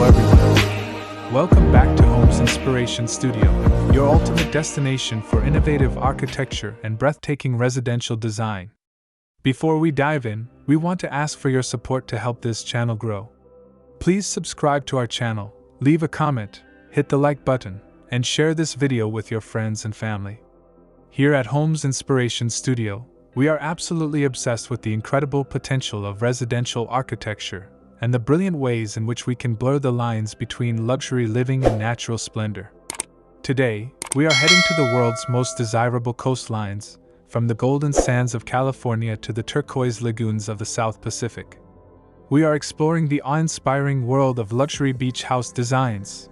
everyone. Welcome back to Homes Inspiration Studio, your ultimate destination for innovative architecture and breathtaking residential design. Before we dive in, we want to ask for your support to help this channel grow. Please subscribe to our channel, leave a comment, hit the like button, and share this video with your friends and family. Here at Homes Inspiration Studio, we are absolutely obsessed with the incredible potential of residential architecture and the brilliant ways in which we can blur the lines between luxury living and natural splendor. Today, we are heading to the world's most desirable coastlines, from the golden sands of California to the turquoise lagoons of the South Pacific. We are exploring the awe-inspiring world of luxury beach house designs.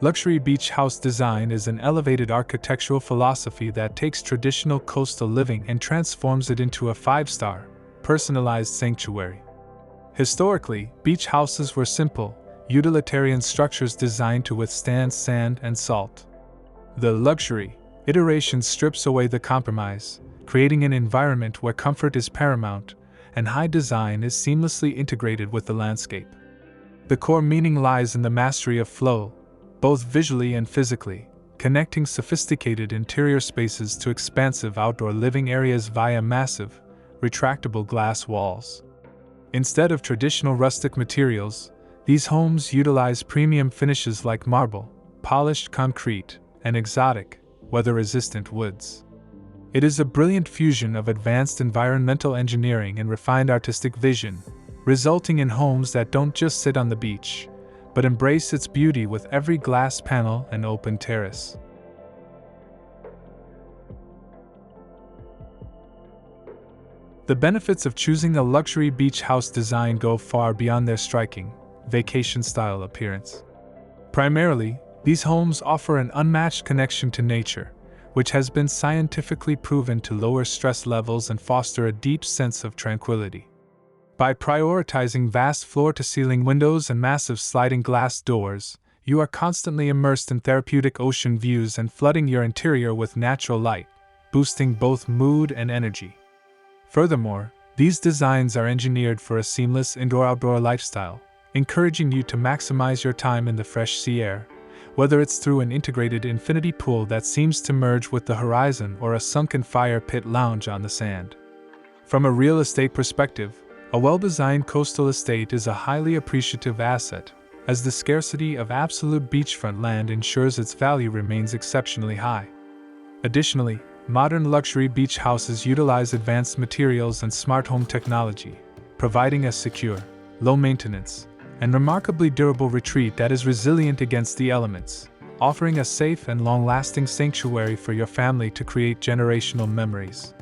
Luxury beach house design is an elevated architectural philosophy that takes traditional coastal living and transforms it into a five-star, personalized sanctuary. Historically, beach houses were simple, utilitarian structures designed to withstand sand and salt. The luxury iteration strips away the compromise, creating an environment where comfort is paramount and high design is seamlessly integrated with the landscape. The core meaning lies in the mastery of flow, both visually and physically, connecting sophisticated interior spaces to expansive outdoor living areas via massive, retractable glass walls. Instead of traditional rustic materials, these homes utilize premium finishes like marble, polished concrete, and exotic, weather-resistant woods. It is a brilliant fusion of advanced environmental engineering and refined artistic vision, resulting in homes that don't just sit on the beach, but embrace its beauty with every glass panel and open terrace. The benefits of choosing a luxury beach house design go far beyond their striking, vacation-style appearance. Primarily, these homes offer an unmatched connection to nature, which has been scientifically proven to lower stress levels and foster a deep sense of tranquility. By prioritizing vast floor-to-ceiling windows and massive sliding glass doors, you are constantly immersed in therapeutic ocean views and flooding your interior with natural light, boosting both mood and energy. Furthermore, these designs are engineered for a seamless indoor-outdoor lifestyle, encouraging you to maximize your time in the fresh sea air, whether it's through an integrated infinity pool that seems to merge with the horizon or a sunken fire pit lounge on the sand. From a real estate perspective, a well-designed coastal estate is a highly appreciative asset, as the scarcity of absolute beachfront land ensures its value remains exceptionally high. Additionally, modern luxury beach houses utilize advanced materials and smart home technology, providing a secure, low-maintenance, and remarkably durable retreat that is resilient against the elements, offering a safe and long-lasting sanctuary for your family to create generational memories.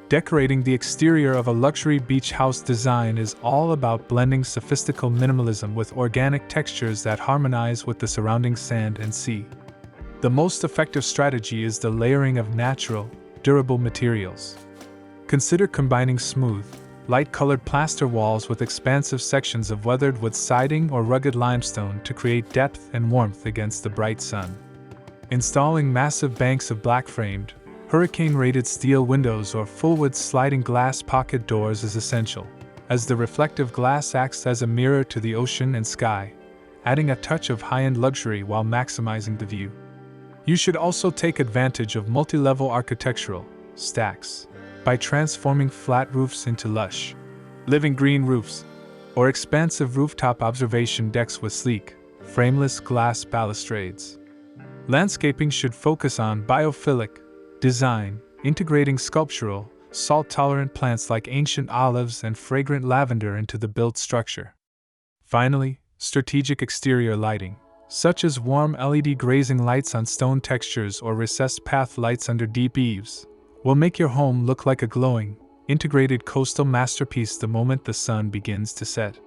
Decorating the exterior of a luxury beach house design is all about blending sophistical minimalism with organic textures that harmonize with the surrounding sand and sea. The most effective strategy is the layering of natural, durable materials. Consider combining smooth, light-colored plaster walls with expansive sections of weathered wood siding or rugged limestone to create depth and warmth against the bright sun. Installing massive banks of black-framed, hurricane-rated steel windows or full-wood sliding glass pocket doors is essential, as the reflective glass acts as a mirror to the ocean and sky, adding a touch of high-end luxury while maximizing the view. You should also take advantage of multi-level architectural stacks by transforming flat roofs into lush, living green roofs, or expansive rooftop observation decks with sleek, frameless glass balustrades. Landscaping should focus on biophilic design, integrating sculptural, salt-tolerant plants like ancient olives and fragrant lavender into the built structure. Finally, strategic exterior lighting, such as warm LED grazing lights on stone textures or recessed path lights under deep eaves, will make your home look like a glowing, integrated coastal masterpiece the moment the sun begins to set.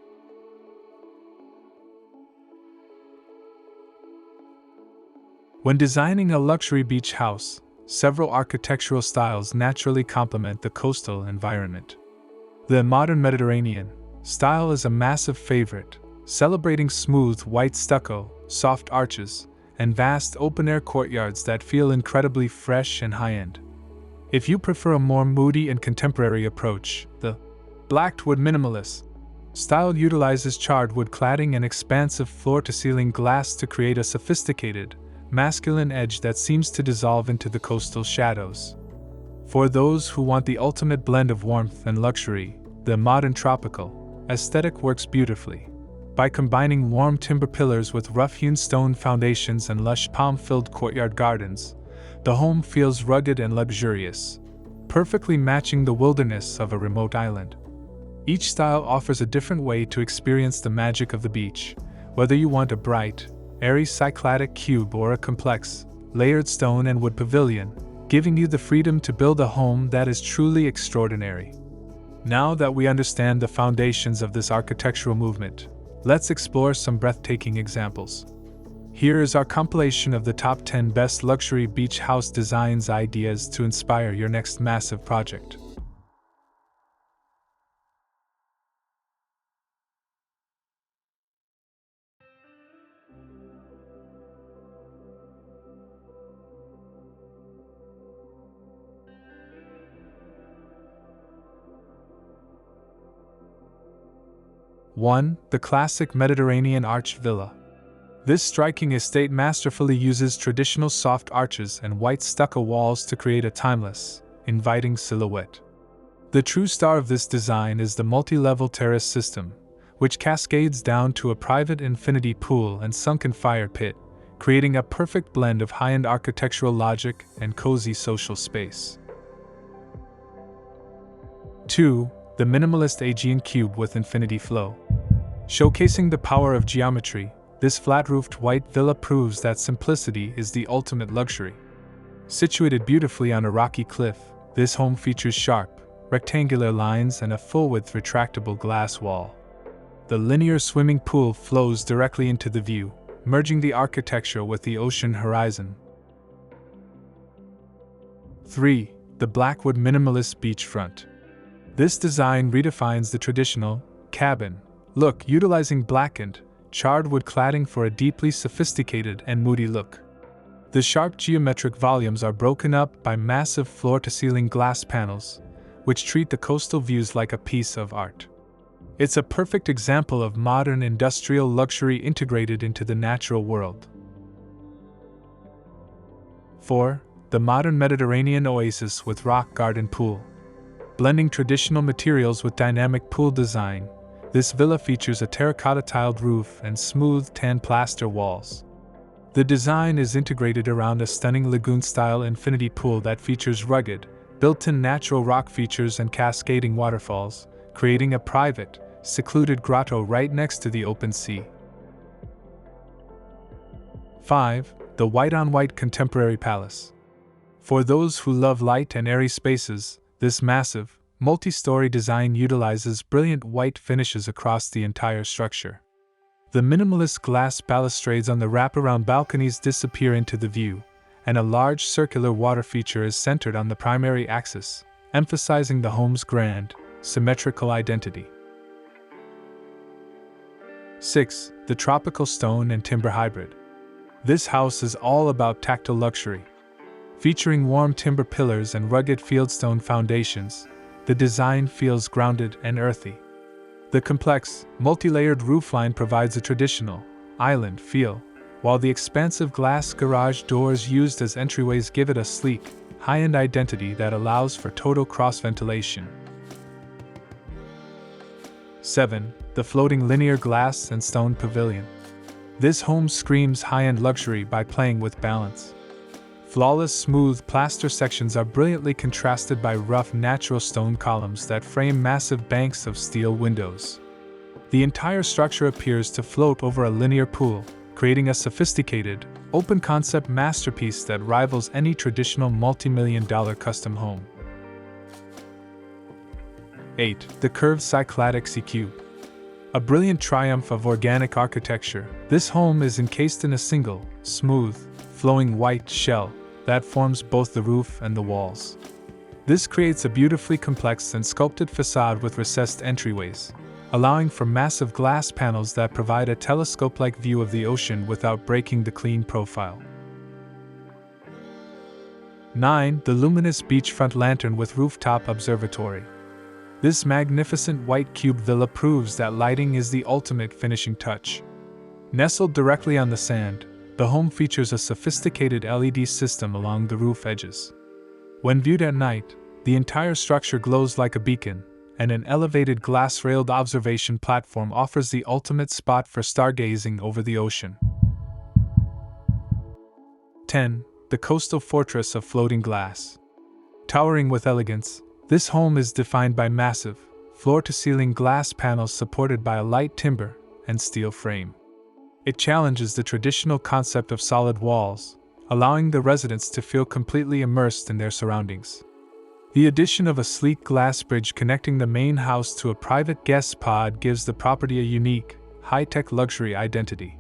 When designing a luxury beach house, several architectural styles naturally complement the coastal environment. The modern Mediterranean style is a massive favorite, celebrating smooth white stucco, soft arches, and vast open-air courtyards that feel incredibly fresh and high-end. If you prefer a more moody and contemporary approach, the blackwood minimalist style utilizes charred wood cladding and expansive floor-to-ceiling glass to create a sophisticated, masculine edge that seems to dissolve into the coastal shadows. For those who want the ultimate blend of warmth and luxury, the modern tropical aesthetic works beautifully. By combining warm timber pillars with rough-hewn stone foundations and lush palm-filled courtyard gardens, the home feels rugged and luxurious, perfectly matching the wilderness of a remote island. Each style offers a different way to experience the magic of the beach, whether you want a bright, airy cycladic cube or a complex, layered stone and wood pavilion, giving you the freedom to build a home that is truly extraordinary. Now that we understand the foundations of this architectural movement, let's explore some breathtaking examples. Here is our compilation of the top 10 best luxury beach house designs ideas to inspire your next massive project. One, the classic Mediterranean arch villa. This striking estate masterfully uses traditional soft arches and white stucco walls to create a timeless, inviting silhouette. The true star of this design is the multi-level terrace system, which cascades down to a private infinity pool and sunken fire pit, creating a perfect blend of high-end architectural logic and cozy social space. 2. The minimalist Aegean cube with infinity flow. Showcasing the power of geometry, this flat-roofed white villa proves that simplicity is the ultimate luxury. Situated beautifully on a rocky cliff, this home features sharp, rectangular lines and a full-width retractable glass wall. The linear swimming pool flows directly into the view, merging the architecture with the ocean horizon. 3. The blackwood minimalist beachfront. This design redefines the traditional cabin look, utilizing blackened, charred wood cladding for a deeply sophisticated and moody look. The sharp geometric volumes are broken up by massive floor-to-ceiling glass panels, which treat the coastal views like a piece of art. It's a perfect example of modern industrial luxury integrated into the natural world. 4. The modern Mediterranean oasis with rock garden pool. Blending traditional materials with dynamic pool design, this villa features a terracotta-tiled roof and smooth tan plaster walls. The design is integrated around a stunning lagoon-style infinity pool that features rugged, built-in natural rock features and cascading waterfalls, creating a private, secluded grotto right next to the open sea. 5. The white-on-white contemporary palace. For those who love light and airy spaces, this massive, multi-story design utilizes brilliant white finishes across the entire structure. The minimalist glass balustrades on the wraparound balconies disappear into the view, and a large circular water feature is centered on the primary axis, emphasizing the home's grand, symmetrical identity. 6. The tropical stone and timber hybrid. This house is all about tactile luxury. Featuring warm timber pillars and rugged fieldstone foundations, the design feels grounded and earthy. The complex, multi-layered roofline provides a traditional, island feel, while the expansive glass garage doors used as entryways give it a sleek, high-end identity that allows for total cross-ventilation. 7. The floating linear glass and stone pavilion. This home screams high-end luxury by playing with balance. Flawless, smooth plaster sections are brilliantly contrasted by rough natural stone columns that frame massive banks of steel windows. The entire structure appears to float over a linear pool, creating a sophisticated, open-concept masterpiece that rivals any traditional multi-million-dollar custom home. 8. The curved cycladic C-cube. A brilliant triumph of organic architecture, this home is encased in a single, smooth, flowing white shell that forms both the roof and the walls. This creates a beautifully complex and sculpted facade with recessed entryways, allowing for massive glass panels that provide a telescope-like view of the ocean without breaking the clean profile. 9. The luminous beachfront lantern with rooftop observatory. This magnificent white cube villa proves that lighting is the ultimate finishing touch. Nestled directly on the sand, the home features a sophisticated LED system along the roof edges. When viewed at night, the entire structure glows like a beacon, and an elevated glass-railed observation platform offers the ultimate spot for stargazing over the ocean. 10. The coastal fortress of floating glass. Towering with elegance, this home is defined by massive, floor-to-ceiling glass panels supported by a light timber and steel frame. It challenges the traditional concept of solid walls, allowing the residents to feel completely immersed in their surroundings. The addition of a sleek glass bridge connecting the main house to a private guest pod gives the property a unique, high-tech luxury identity.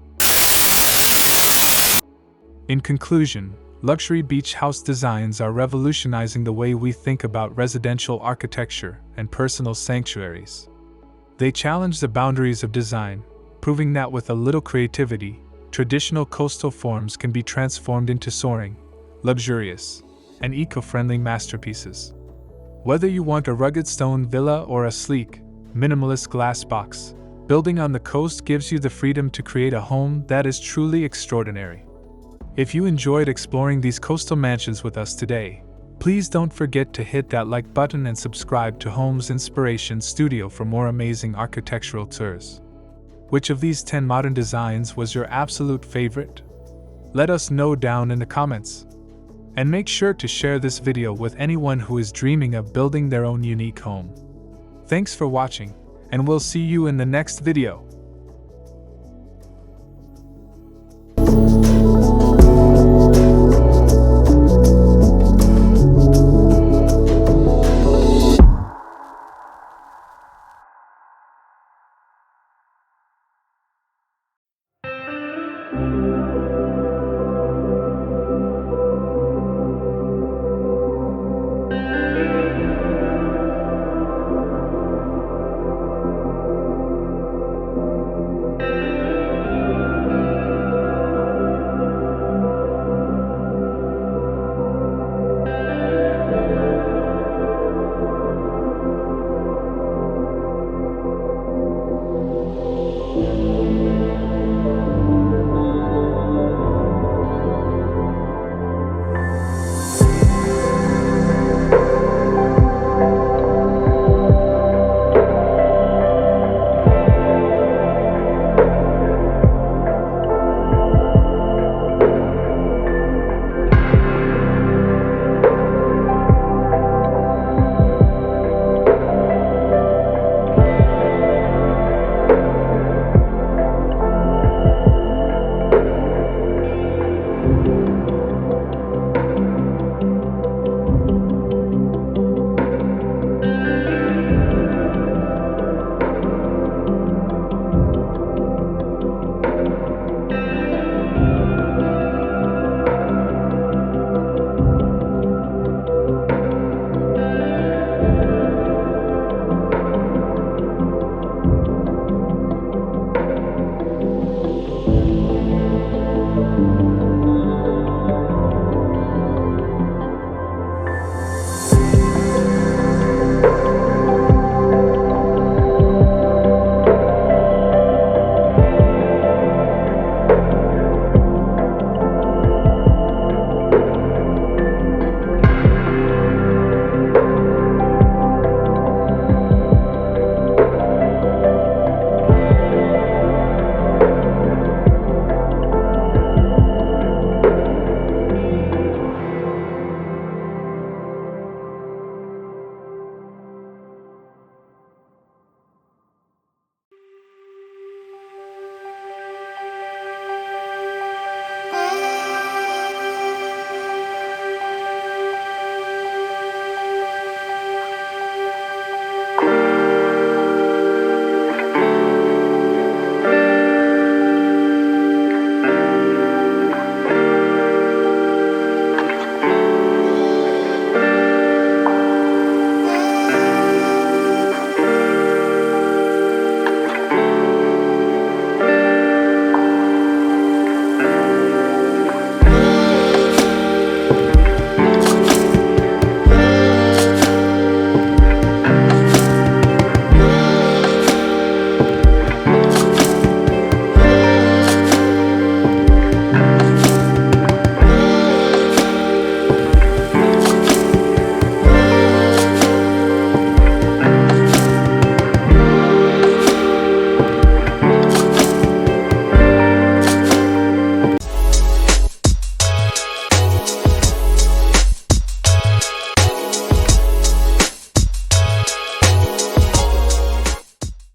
In conclusion, luxury beach house designs are revolutionizing the way we think about residential architecture and personal sanctuaries. They challenge the boundaries of design, proving that with a little creativity, traditional coastal forms can be transformed into soaring, luxurious, and eco-friendly masterpieces. Whether you want a rugged stone villa or a sleek, minimalist glass box, building on the coast gives you the freedom to create a home that is truly extraordinary. If you enjoyed exploring these coastal mansions with us today, please don't forget to hit that like button and subscribe to Homes Inspiration Studio for more amazing architectural tours. Which of these 10 modern designs was your absolute favorite? Let us know down in the comments. And make sure to share this video with anyone who is dreaming of building their own unique home. Thanks for watching, and we'll see you in the next video.